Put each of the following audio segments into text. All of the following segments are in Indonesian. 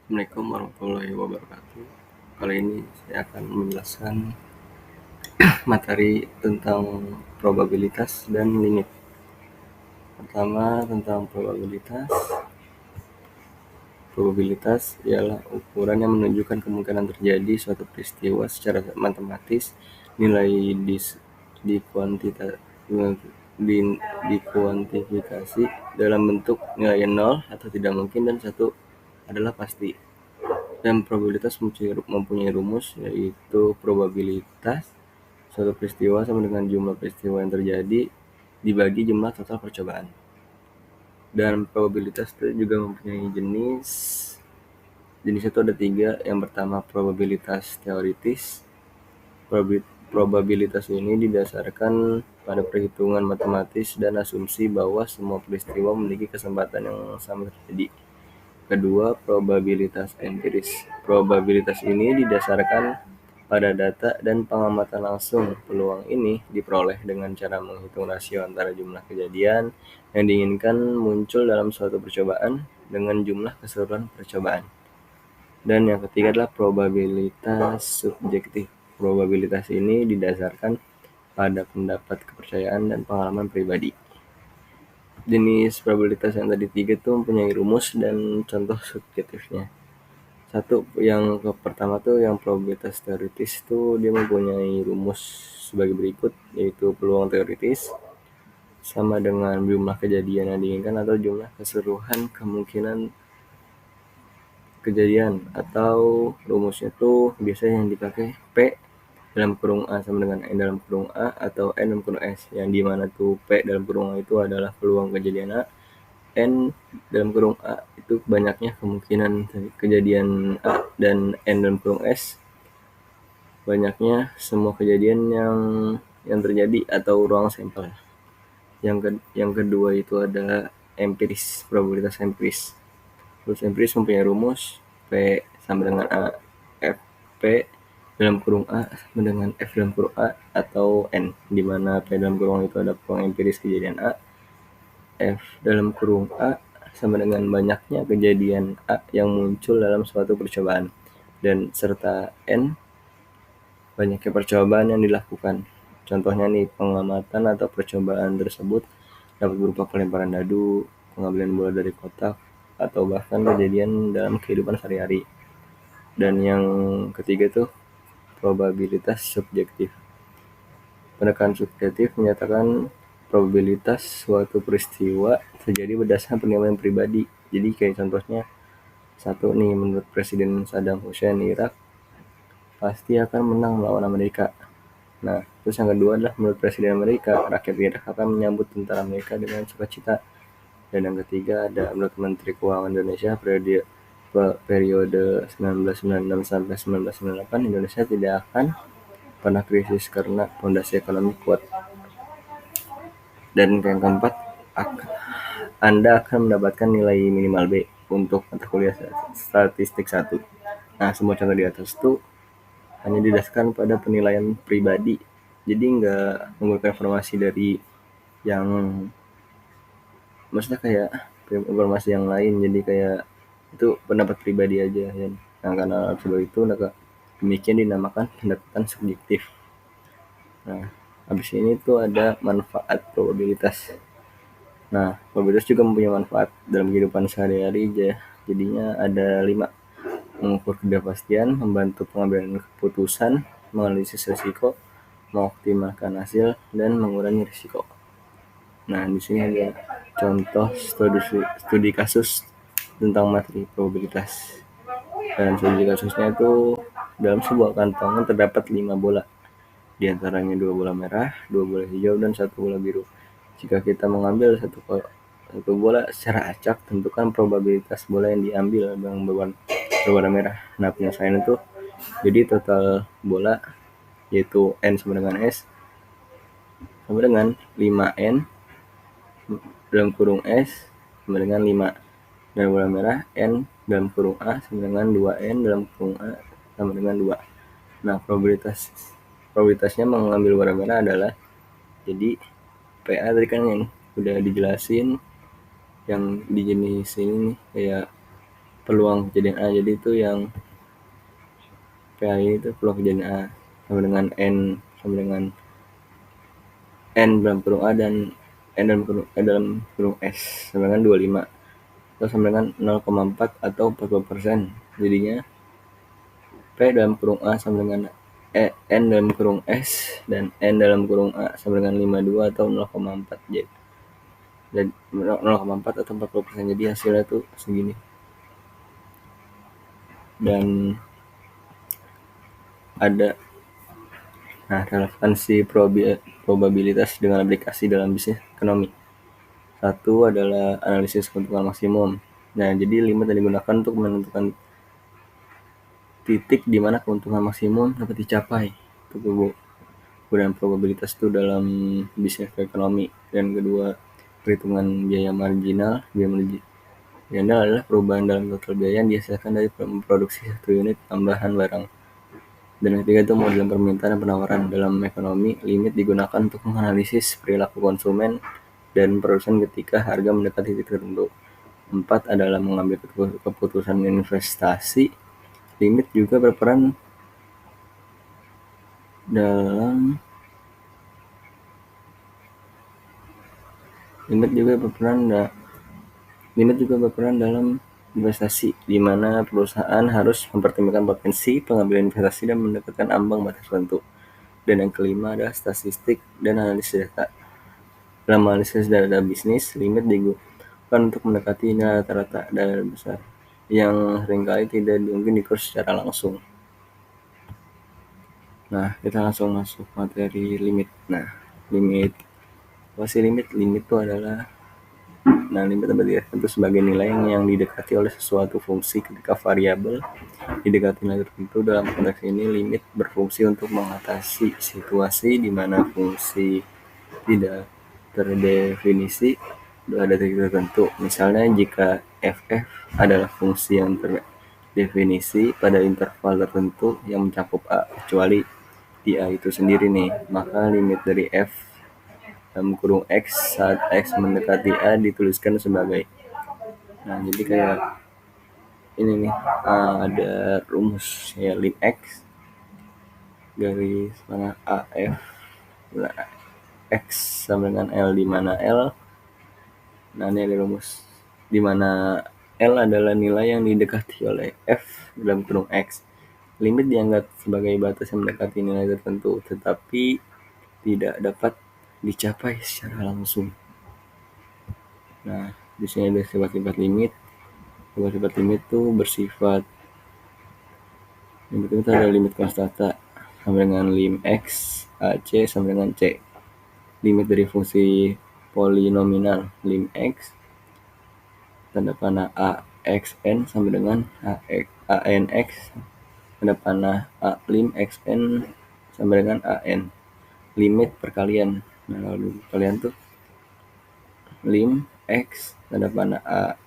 Assalamualaikum warahmatullahi wabarakatuh. Kali ini saya akan menjelaskan materi tentang probabilitas dan limit. Pertama, tentang probabilitas. Probabilitas ialah ukuran yang menunjukkan kemungkinan terjadi suatu peristiwa secara matematis. Nilai dikuantifikasi dalam bentuk nilai 0 atau tidak mungkin dan 1 adalah pasti. Dan probabilitas mempunyai rumus, yaitu probabilitas suatu peristiwa sama dengan jumlah peristiwa yang terjadi dibagi jumlah total percobaan. Dan probabilitas itu juga mempunyai jenis. Jenis itu ada 3. Yang pertama probabilitas teoritis. Probabilitas ini didasarkan pada perhitungan matematis dan asumsi bahwa semua peristiwa memiliki kesempatan yang sama terjadi. Kedua, probabilitas empiris. Probabilitas ini didasarkan pada data dan pengamatan langsung. Peluang ini diperoleh dengan cara menghitung rasio antara jumlah kejadian yang diinginkan muncul dalam suatu percobaan dengan jumlah keseluruhan percobaan. Dan yang ketiga adalah probabilitas subjektif. Probabilitas ini didasarkan pada pendapat, kepercayaan, dan pengalaman pribadi. Jenis probabilitas yang tadi 3 itu mempunyai rumus dan contoh subjektifnya. Satu, yang pertama tuh yang probabilitas teoritis tuh dia mempunyai rumus sebagai berikut, yaitu peluang teoritis sama dengan jumlah kejadian yang diinginkan atau jumlah keseluruhan kemungkinan kejadian, atau rumusnya tuh biasanya yang dipakai P dalam kurung A sama dengan N dalam kurung A atau N dalam kurung S, yang dimana tuh P dalam kurung A itu adalah peluang kejadian A, N dalam kurung A itu banyaknya kemungkinan kejadian A, dan N dalam kurung S banyaknya semua kejadian yang terjadi atau ruang sampel. Yang kedua itu ada empiris, probabilitas empiris. Probabilitas empiris mempunyai rumus P sama dengan A, F P dalam kurung A sama dengan F dalam kurung A atau N, di mana P dalam kurung itu ada peluang empiris kejadian A, F dalam kurung A sama dengan banyaknya kejadian A yang muncul dalam suatu percobaan, dan serta N banyaknya percobaan yang dilakukan. Contohnya nih, pengamatan atau percobaan tersebut dapat berupa pelemparan dadu, pengambilan bola dari kotak, atau bahkan kejadian dalam kehidupan sehari-hari. Dan yang ketiga tuh probabilitas subjektif. Pendekatan subjektif menyatakan probabilitas suatu peristiwa terjadi berdasarkan penilaian pribadi. Jadi kayak contohnya, satu nih, menurut Presiden Saddam Hussein, Irak pasti akan menang melawan Amerika. Nah, terus yang kedua adalah menurut Presiden Amerika, rakyat Irak akan menyambut tentara Amerika dengan sukacita. Dan yang ketiga ada menurut Menteri Keuangan Indonesia periode 1996 sampai 1998, Indonesia tidak akan pernah krisis karena fondasi ekonomi kuat. Dan yang keempat, Anda akan mendapatkan nilai minimal B untuk mata kuliah statistik 1. Nah, semua contoh di atas itu hanya didasarkan pada penilaian pribadi. Jadi nggak menggunakan informasi dari yang, maksudnya kayak informasi yang lain. Jadi kayak itu pendapat pribadi aja ya. Nah, karena sebab itu demikian dinamakan pendekatan subjektif. Nah, habis ini tuh ada manfaat probabilitas. Nah, probabilitas juga mempunyai manfaat dalam kehidupan sehari-hari aja. Jadinya ada 5. Mengukur ketidakpastian, membantu pengambilan keputusan, menganalisis risiko, mengoptimalkan hasil, dan mengurangi risiko. Nah, di sini ada contoh studi kasus tentang materi probabilitas. Dan studi kasusnya itu dalam sebuah kantongan terdapat 5 bola. Di antaranya 2 bola merah, 2 bola hijau, dan 1 bola biru. Jika kita mengambil satu bola secara acak, tentukan probabilitas bola yang diambil yang berwarna merah. Nah, penyelesaian itu jadi total bola, yaitu N sama dengan S, sama dengan 5N dalam kurung S sama dengan 5. Dan bola merah N dalam kurung A sama dengan 2N dalam kurung A sama dengan 2. Nah, probabilitasnya mengambil warna merah adalah, jadi PA tadi kan yang udah dijelasin, yang di jenis ini nih kayak peluang kejadian A. Jadi itu yang PAI itu peluang kejadian A sama dengan N sama dengan N dalam kurung A dan N dalam kurung S sama dengan 25 atau sama dengan 0,4 atau 40%. Jadinya P dalam kurung A sama dengan N dalam kurung S dan N dalam kurung A sama dengan 52 atau 0,4. Jadi 0,4 atau 40%. Jadi hasilnya tuh segini. Dan ada relevansi probabilitas dengan aplikasi dalam bisnis ekonomi. Satu adalah analisis keuntungan maksimum. Nah, jadi limit yang digunakan untuk menentukan titik di mana keuntungan maksimum dapat dicapai. Itu kegunaan probabilitas itu dalam bisnis ekonomi. Dan kedua, perhitungan biaya marginal. Biaya marginal adalah perubahan dalam total biaya yang dihasilkan dari memproduksi satu unit tambahan barang. Dan ketiga itu model permintaan dan penawaran. Dalam ekonomi, limit digunakan untuk menganalisis perilaku konsumen dan produsen ketika harga mendekati titik tertentu. 4 adalah mengambil keputusan investasi. Limit juga berperan dalam investasi, di mana perusahaan harus mempertimbangkan potensi pengambilan investasi dan mendapatkan ambang batas tertentu. Dan yang kelima adalah statistik dan analisis data. Dalam analisis data bisnis, limit digunakan untuk mendekati nilai rata-rata dana besar yang seringkali tidak mungkin diukur secara langsung. Nah, kita langsung masuk materi limit. Nah, limit apa sih limit? Limit itu adalah limit dapat diartikan itu sebagai nilai yang didekati oleh sesuatu fungsi ketika variabel didekati nilai tertentu. Dalam konteks ini, limit berfungsi untuk mengatasi situasi di mana fungsi tidak terdefinisi pada titik tertentu. Misalnya jika FF adalah fungsi yang terdefinisi pada interval tertentu yang mencakup A, kecuali di A itu sendiri nih, maka limit dari F dalam kurung X saat X mendekati A dituliskan sebagai. Nah, jadi kayak ini nih, ada rumus ya, lim X garis mana AF X sama dengan L, di mana L, nah ini ada rumus di mana L adalah nilai yang didekati oleh F dalam kurung X. Limit dianggap sebagai batas yang mendekati nilai tertentu tetapi tidak dapat dicapai secara langsung. Nah, di sini ada sifat-sifat limit. Sifat-sifat limit itu bersifat, yang pertama ada limit konstanta sama dengan lim X, AC sama dengan C. Limit dari fungsi polinomial lim X tanda panah A xn sama dengan ANX tanda panah A lim xn sama dengan AN. Limit perkalian. Nah, lalu kalian tuh lim X tanda panah A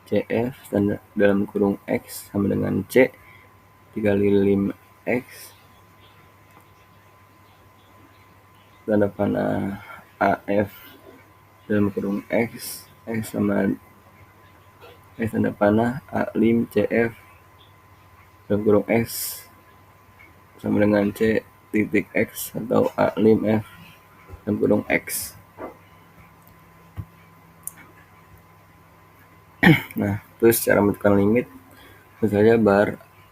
CF tanda dalam kurung X sama dengan C dikali lim X tanda panah AF dalam kurung X sama X tanda panah A lim CF dalam kurung X sama dengan C titik X atau A lim F dalam kurung X. Nah, terus cara menentukan limit misalnya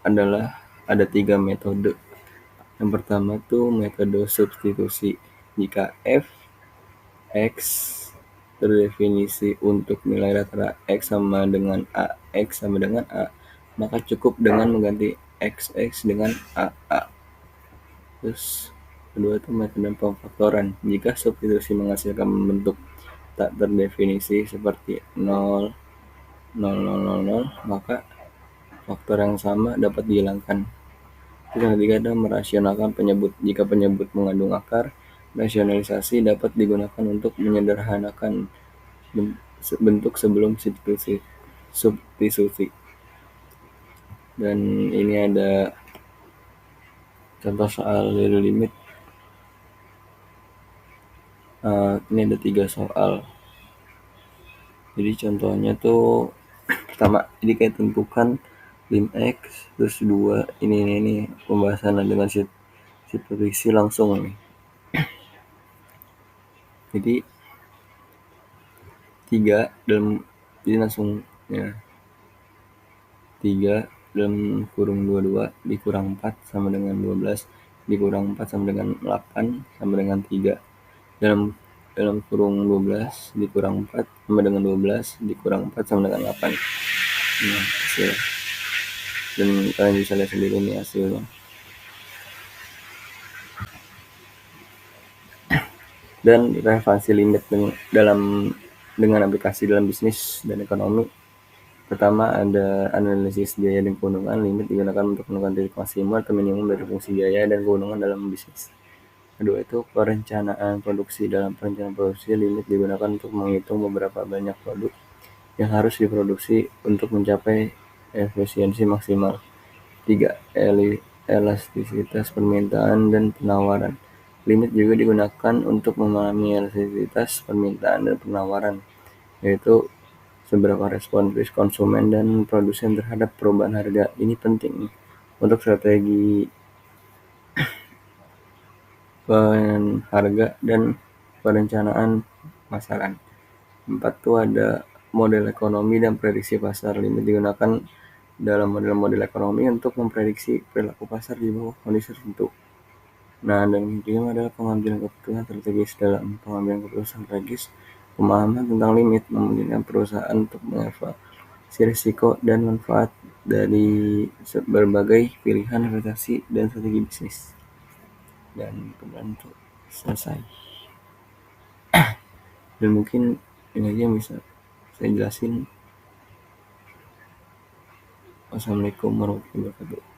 adalah ada 3 metode. Yang pertama itu metode substitusi. Jika F X terdefinisi untuk nilai rata-rata X sama dengan A, X sama dengan A, maka cukup dengan mengganti XX dengan AA. Terus kedua itu metode pemfaktoran. Jika substitusi menghasilkan bentuk tak terdefinisi seperti 0, 0, maka faktor yang sama dapat dihilangkan. Yang ketiga adalah merasionalkan penyebut. Jika penyebut mengandung akar, rasionalisasi dapat digunakan untuk menyederhanakan bentuk sebelum substitusi. Dan ini ada contoh soal limit. Ini ada 3 soal. Jadi contohnya tuh Pertama, jadi kayak tentukan lim X, terus 2 ini pembahasan dengan supervisi langsung nih. Jadi 3 dalam, jadi langsung ya 3 dalam kurung 22 dikurang 4 sama dengan 12, dikurang 4 sama dengan 8 sama dengan 3. Dalam kurung 12 dikurang 4 sama dengan 12 dikurang 4 sama dengan 8. Nah, hasil. Dan kalian bisa lihat sendiri nih hasilnya. Dan relevansi limit dengan aplikasi dalam bisnis dan ekonomi. Pertama, ada analisis biaya dan keuntungan. Limit digunakan untuk menentukan titik maksimal atau minimum dari fungsi biaya dan keuntungan dalam bisnis. Kedua itu perencanaan produksi. Dalam perencanaan produksi, limit digunakan untuk menghitung beberapa banyak produk yang harus diproduksi untuk mencapai efisiensi maksimal. 3. Elastisitas permintaan dan penawaran. Limit juga digunakan untuk memahami elastisitas permintaan dan penawaran, yaitu seberapa responsif konsumen dan produsen terhadap perubahan harga. Ini penting untuk strategi harga dan perencanaan pasaran. 4 itu ada model ekonomi dan prediksi pasar. Limit digunakan dalam model ekonomi untuk memprediksi perilaku pasar di bawah kondisi tertentu. Nah, dan yang kelima adalah pengambilan keputusan strategis. Dalam pengambilan keputusan strategis, pemahaman tentang limit memungkinkan perusahaan untuk mengevaluasi risiko dan manfaat dari berbagai pilihan investasi dan strategi bisnis. Dan kemudian untuk selesai. Dan mungkin ini aja yang bisa saya jelasin. Wassalamualaikum warahmatullahi wabarakatuh.